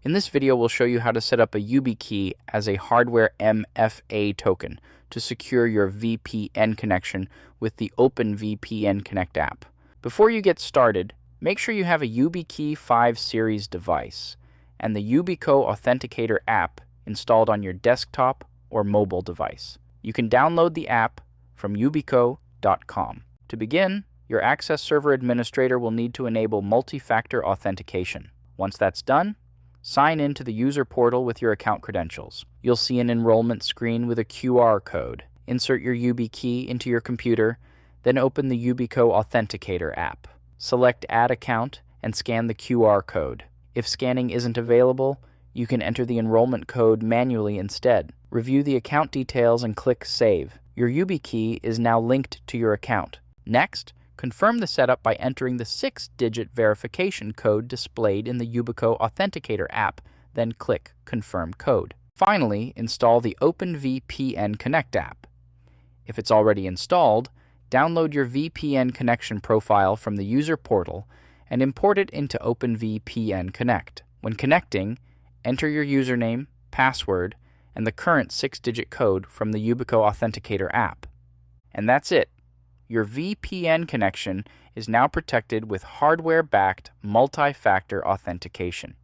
In this video, we'll show you how to set up a YubiKey as a hardware MFA token to secure your VPN connection with the OpenVPN Connect app. Before you get started, make sure you have a YubiKey 5 series device and the Yubico Authenticator app installed on your desktop or mobile device. You can download the app from yubico.com. To begin, your Access Server Administrator will need to enable multi-factor authentication. Once that's done, sign in to the user portal with your account credentials. You'll see an enrollment screen with a QR code. Insert your YubiKey into your computer, then open the Yubico Authenticator app. Select Add Account and scan the QR code. If scanning isn't available, you can enter the enrollment code manually instead. Review the account details and click Save. Your YubiKey is now linked to your account. Next, confirm the setup by entering the 6-digit verification code displayed in the Yubico Authenticator app, then click Confirm Code. Finally, install the OpenVPN Connect app. If it's already installed, download your VPN connection profile from the user portal and import it into OpenVPN Connect. When connecting, enter your username, password, and the current 6-digit code from the Yubico Authenticator app. And that's it. Your VPN connection is now protected with hardware-backed multi-factor authentication.